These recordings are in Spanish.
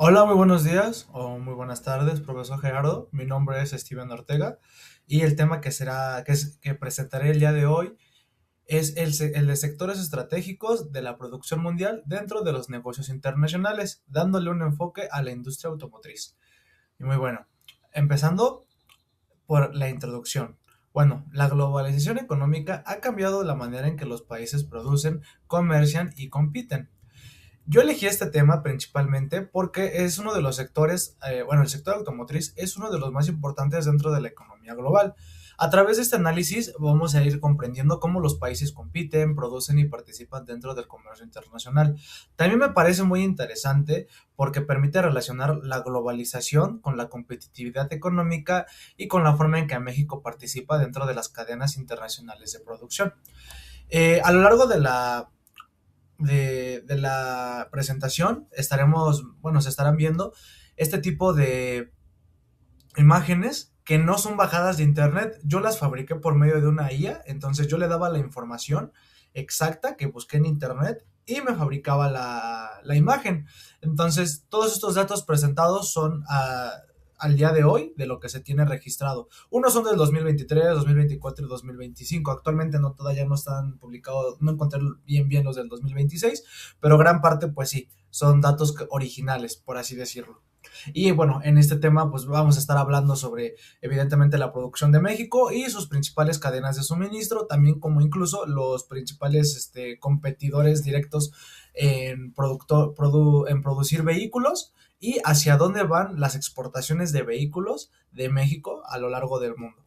Hola, muy buenos días o muy buenas tardes, profesor Gerardo. Mi nombre es Steven Ortega y el tema que presentaré el día de hoy es el de sectores estratégicos de la producción mundial dentro de los negocios internacionales, dándole un enfoque a la industria automotriz. Y muy bueno, empezando por la introducción. Bueno, la globalización económica ha cambiado la manera en que los países producen, comercian y compiten. Yo elegí este tema principalmente porque es uno de los sectores, bueno, el sector automotriz es uno de los más importantes dentro de la economía global. A través de este análisis vamos a ir comprendiendo cómo los países compiten, producen y participan dentro del comercio internacional. También me parece muy interesante porque permite relacionar la globalización con la competitividad económica y con la forma en que México participa dentro de las cadenas internacionales de producción. A lo largo de la presentación se estarán viendo este tipo de imágenes que no son bajadas de internet. Yo las fabriqué por medio de una IA, entonces yo le daba la información exacta que busqué en internet y me fabricaba la imagen. Entonces, todos estos datos presentados son al día de hoy de lo que se tiene registrado. Unos son del 2023, 2024 y 2025. Actualmente no, todavía no están publicados, no encontré bien los del 2026, pero gran parte pues sí, son datos originales, por así decirlo. Y bueno, en este tema pues vamos a estar hablando sobre evidentemente la producción de México y sus principales cadenas de suministro, también como incluso los principales competidores directos en producir vehículos y hacia dónde van las exportaciones de vehículos de México a lo largo del mundo.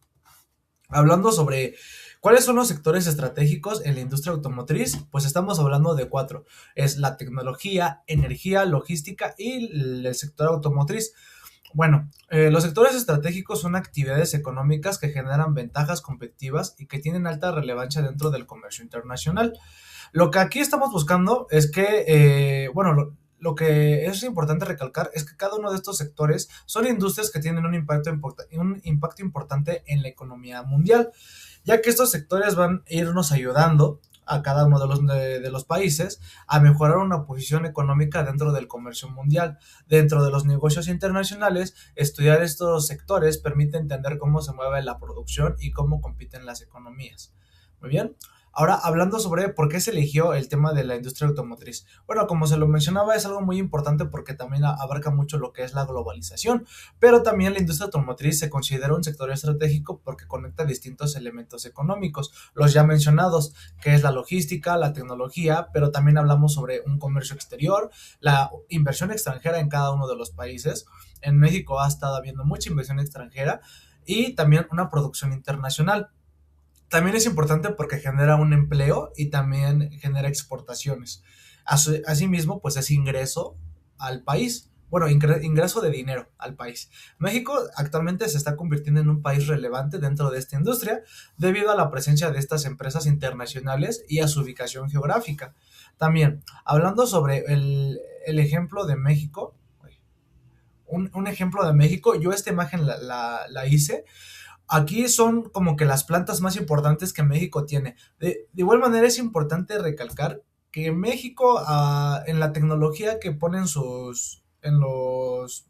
Hablando sobre cuáles son los sectores estratégicos en la industria automotriz, pues estamos hablando de cuatro. Es la tecnología, energía, logística y el sector automotriz. Bueno, los sectores estratégicos son actividades económicas que generan ventajas competitivas y que tienen alta relevancia dentro del comercio internacional. Lo que aquí estamos buscando es que, lo que es importante recalcar es que cada uno de estos sectores son industrias que tienen un impacto importante en la economía mundial, ya que estos sectores van a irnos ayudando a cada uno de los países a mejorar una posición económica dentro del comercio mundial. Dentro de los negocios internacionales, estudiar estos sectores permite entender cómo se mueve la producción y cómo compiten las economías. Muy bien. Ahora, hablando sobre por qué se eligió el tema de la industria automotriz. Bueno, como se lo mencionaba, es algo muy importante porque también abarca mucho lo que es la globalización, pero también la industria automotriz se considera un sector estratégico porque conecta distintos elementos económicos, los ya mencionados, que es la logística, la tecnología, pero también hablamos sobre un comercio exterior, la inversión extranjera en cada uno de los países. En México ha estado habiendo mucha inversión extranjera y también una producción internacional. También es importante porque genera un empleo y también genera exportaciones. Asimismo, pues es ingreso al país. Bueno, ingreso de dinero al país. México actualmente se está convirtiendo en un país relevante dentro de esta industria debido a la presencia de estas empresas internacionales y a su ubicación geográfica. También, hablando sobre el ejemplo de México, un ejemplo de México, yo esta imagen la hice. Aquí son como que las plantas más importantes que México tiene. De igual manera es importante recalcar que México en la tecnología que ponen en los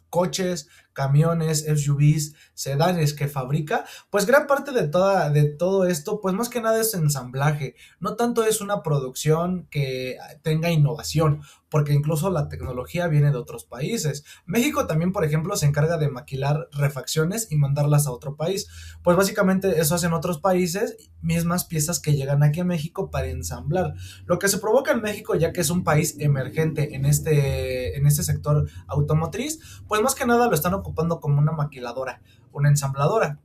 coches, camiones, SUVs, sedanes que fabrica, pues gran parte de todo esto, pues más que nada es ensamblaje, no tanto es una producción que tenga innovación, porque incluso la tecnología viene de otros países. México también, por ejemplo, se encarga de maquilar refacciones y mandarlas a otro país, pues básicamente eso hacen otros países, mismas piezas que llegan aquí a México para ensamblar. Lo que se provoca en México, ya que es un país emergente en este sector automotriz, pues más que nada lo están ocupando como una maquiladora, una ensambladora,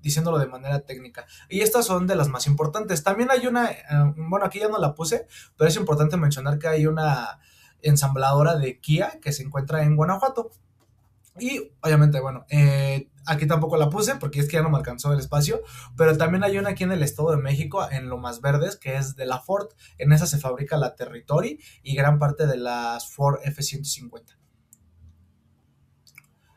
diciéndolo de manera técnica. Y estas son de las más importantes. También hay bueno, aquí ya no la puse, pero es importante mencionar que hay una ensambladora de Kia que se encuentra en Guanajuato. Y obviamente, bueno, aquí tampoco la puse porque es que ya no me alcanzó el espacio, pero también hay una aquí en el Estado de México, en Lomas Verdes, que es de la Ford. En esa se fabrica la Territory y gran parte de las Ford F-150.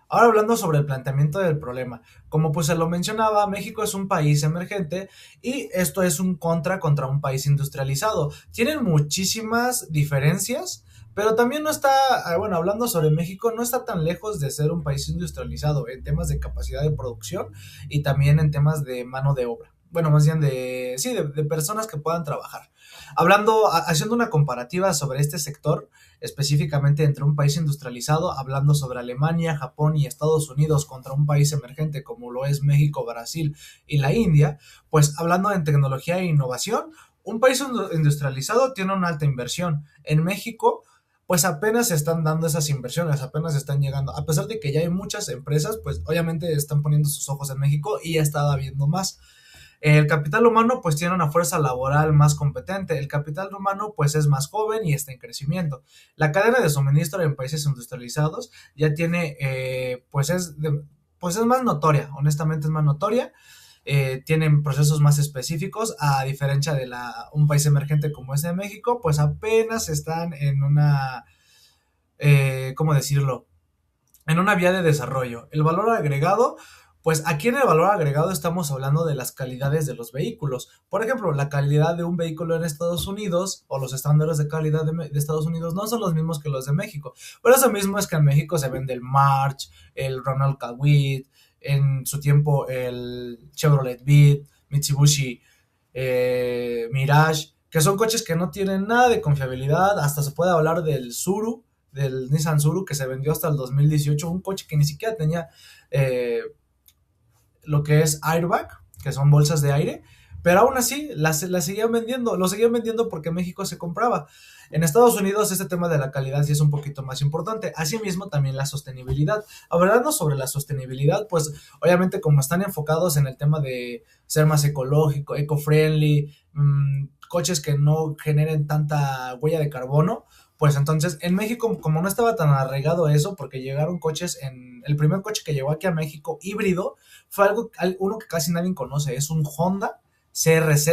Ahora hablando sobre el planteamiento del problema, como pues se lo mencionaba, México es un país emergente y esto es un contra un país industrializado. Tienen muchísimas diferencias, pero también no está, bueno, hablando sobre México, no está tan lejos de ser un país industrializado en temas de capacidad de producción y también en temas de mano de obra. Bueno, más bien de, sí, de personas que puedan trabajar. Haciendo una comparativa sobre este sector, específicamente entre un país industrializado, hablando sobre Alemania, Japón y Estados Unidos contra un país emergente como lo es México, Brasil y la India, pues hablando en tecnología e innovación, un país industrializado tiene una alta inversión. En México, pues apenas se están dando esas inversiones, apenas están llegando. A pesar de que ya hay muchas empresas, pues obviamente están poniendo sus ojos en México y ya está habiendo más. El capital humano pues tiene una fuerza laboral más competente, el capital humano pues es más joven y está en crecimiento. La cadena de suministro en países industrializados ya tiene pues es más notoria, honestamente es más notoria, tienen procesos más específicos a diferencia de un país emergente como es de México, pues apenas están en una, ¿cómo decirlo? En una vía de desarrollo. El valor agregado, pues aquí en el valor agregado estamos hablando de las calidades de los vehículos. Por ejemplo, la calidad de un vehículo en Estados Unidos o los estándares de calidad de Estados Unidos no son los mismos que los de México. Por eso mismo es que en México se vende el March, el Ronald Kawit, en su tiempo el Chevrolet Beat, Mitsubishi Mirage, que son coches que no tienen nada de confiabilidad. Hasta se puede hablar del Nissan Tsuru, que se vendió hasta el 2018, un coche que ni siquiera tenía eh, lo que es airbag, que son bolsas de aire, pero aún así las seguían vendiendo, lo seguían vendiendo porque México se compraba. En Estados Unidos este tema de la calidad sí es un poquito más importante, asimismo también la sostenibilidad. Hablando sobre la sostenibilidad, pues obviamente como están enfocados en el tema de ser más ecológico, eco-friendly, coches que no generen tanta huella de carbono, pues entonces en México como no estaba tan arraigado eso, porque llegaron coches el primer coche que llegó aquí a México híbrido, fue uno que casi nadie conoce, es un Honda CRZ,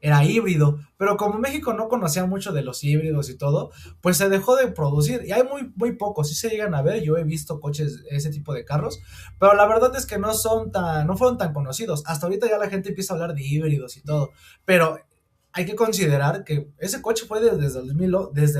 era híbrido, pero como México no conocía mucho de los híbridos y todo, pues se dejó de producir, y hay muy pocos, sí se llegan a ver, yo he visto coches, ese tipo de carros, pero la verdad es que no fueron tan conocidos, hasta ahorita ya la gente empieza a hablar de híbridos y todo, pero hay que considerar que ese coche fue desde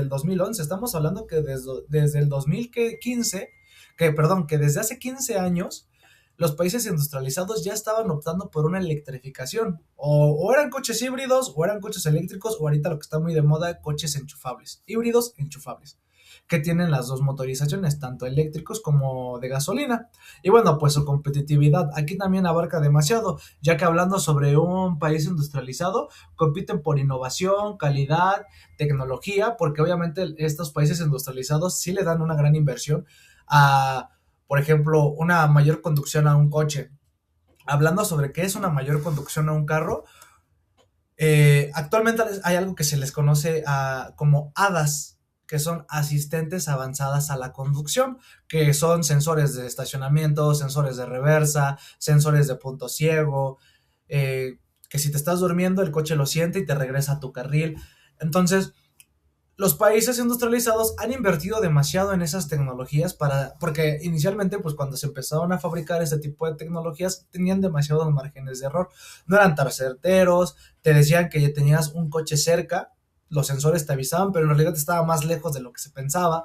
el 2011, estamos hablando que desde el 2015, que desde hace 15 años los países industrializados ya estaban optando por una electrificación. O eran coches híbridos, o eran coches eléctricos, o ahorita lo que está muy de moda, coches enchufables, híbridos enchufables, que tienen las dos motorizaciones, tanto eléctricos como de gasolina. Y bueno, pues su competitividad aquí también abarca demasiado, ya que hablando sobre un país industrializado, compiten por innovación, calidad, tecnología, porque obviamente estos países industrializados sí le dan una gran inversión a, por ejemplo, una mayor conducción a un coche. Hablando sobre qué es una mayor conducción a un carro, actualmente hay algo que se les conoce como ADAS, que son asistentes avanzadas a la conducción, que son sensores de estacionamiento, sensores de reversa, sensores de punto ciego, que si te estás durmiendo el coche lo siente y te regresa a tu carril. Entonces, los países industrializados han invertido demasiado en esas tecnologías porque inicialmente, pues cuando se empezaron a fabricar este tipo de tecnologías, tenían demasiados márgenes de error. No eran tan certeros, te decían que ya tenías un coche cerca, los sensores te avisaban, pero en realidad estaba más lejos de lo que se pensaba,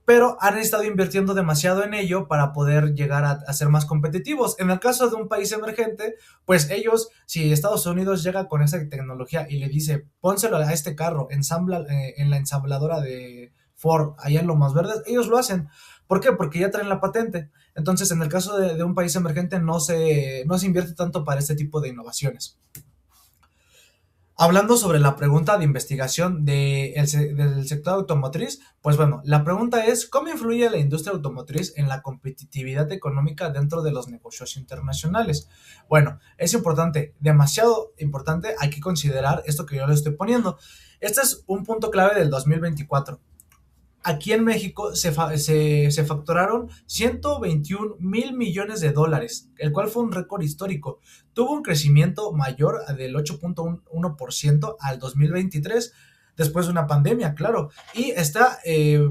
pero han estado invirtiendo demasiado en ello para poder llegar a ser más competitivos. En el caso de un país emergente, pues ellos, si Estados Unidos llega con esa tecnología y le dice, pónselo a este carro, ensambla en la ensambladora de Ford, allá en Lomas Verdes, ellos lo hacen. ¿Por qué? Porque ya traen la patente. Entonces, en el caso de un país emergente, no se invierte tanto para este tipo de innovaciones. Hablando sobre la pregunta de investigación del sector automotriz, pues bueno, la pregunta es, ¿cómo influye la industria automotriz en la competitividad económica dentro de los negocios internacionales? Bueno, es importante, demasiado importante, hay que considerar esto que yo le estoy poniendo. Este es un punto clave del 2024. Aquí en México se facturaron 121,000 millones de dólares, el cual fue un récord histórico. Tuvo un crecimiento mayor del 8.1% al 2023, después de una pandemia, claro. Y está que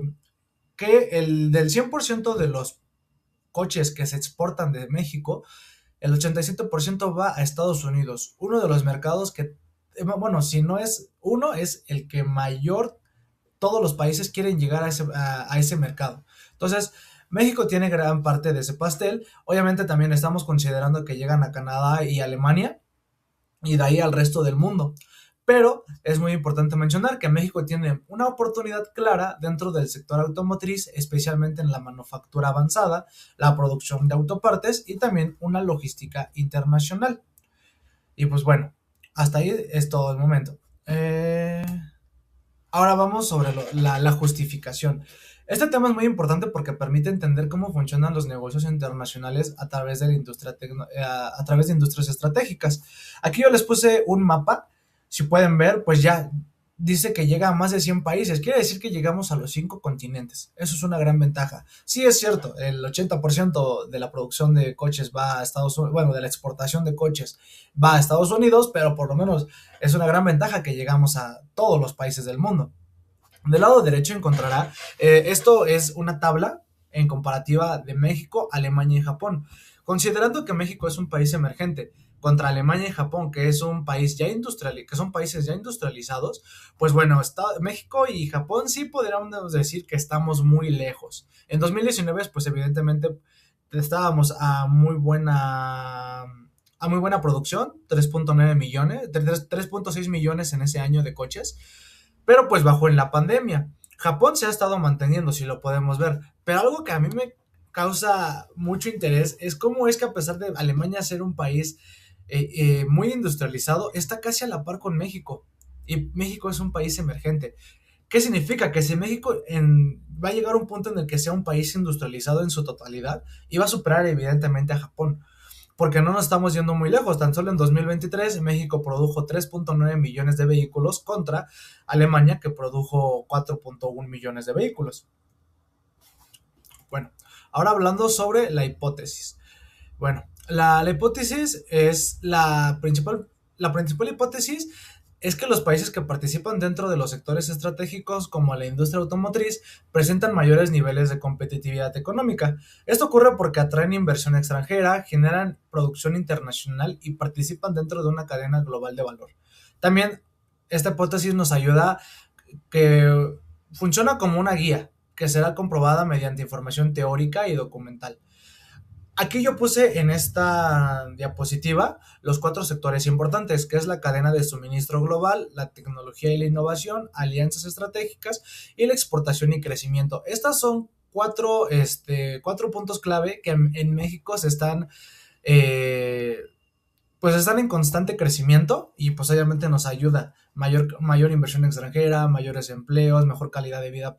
del 100% de los coches que se exportan de México, el 87% va a Estados Unidos, uno de los mercados que, bueno, si no es uno, es el que mayor todos los países quieren llegar a ese mercado. Entonces, México tiene gran parte de ese pastel. Obviamente también estamos considerando que llegan a Canadá y Alemania y de ahí al resto del mundo. Pero es muy importante mencionar que México tiene una oportunidad clara dentro del sector automotriz, especialmente en la manufactura avanzada, la producción de autopartes y también una logística internacional. Y pues bueno, hasta ahí es todo el momento. Ahora vamos sobre la justificación. Este tema es muy importante porque permite entender cómo funcionan los negocios internacionales a través de la a través de industrias estratégicas. Aquí yo les puse un mapa. Si pueden ver, pues ya dice que llega a más de 100 países. Quiere decir que llegamos a los 5 continentes. Eso es una gran ventaja. Sí es cierto, el 80% de la producción de coches va a Estados Unidos, bueno, de la exportación de coches va a Estados Unidos, pero por lo menos es una gran ventaja que llegamos a todos los países del mundo. Del lado derecho encontrará, esto es una tabla en comparativa de México, Alemania y Japón. Considerando que México es un país emergente contra Alemania y Japón, que es un país ya que son países ya industrializados, pues bueno, México y Japón sí podríamos decir que estamos muy lejos. En 2019, pues evidentemente estábamos a muy buena producción, 3.9 millones, 3.6 millones en ese año de coches, pero pues bajó en la pandemia. Japón se ha estado manteniendo, si lo podemos ver, pero algo que a mí me causa mucho interés es cómo es que a pesar de Alemania ser un país muy industrializado, está casi a la par con México, y México es un país emergente. ¿Qué significa? Que si México va a llegar a un punto en el que sea un país industrializado en su totalidad y va a superar evidentemente a Japón, porque no nos estamos yendo muy lejos. Tan solo en 2023 México produjo 3.9 millones de vehículos contra Alemania, que produjo 4.1 millones de vehículos. Bueno, ahora hablando sobre la hipótesis. Bueno, la hipótesis es la principal hipótesis es que los países que participan dentro de los sectores estratégicos como la industria automotriz presentan mayores niveles de competitividad económica. Esto ocurre porque atraen inversión extranjera, generan producción internacional y participan dentro de una cadena global de valor. También esta hipótesis nos ayuda, que funciona como una guía que será comprobada mediante información teórica y documental. Aquí yo puse en esta diapositiva los 4 sectores importantes, que es la cadena de suministro global, la tecnología y la innovación, alianzas estratégicas y la exportación y crecimiento. Estas son 4 puntos clave que en México eh, pues están en constante crecimiento y pues obviamente nos ayuda mayor inversión extranjera, mayores empleos, mejor calidad de vida.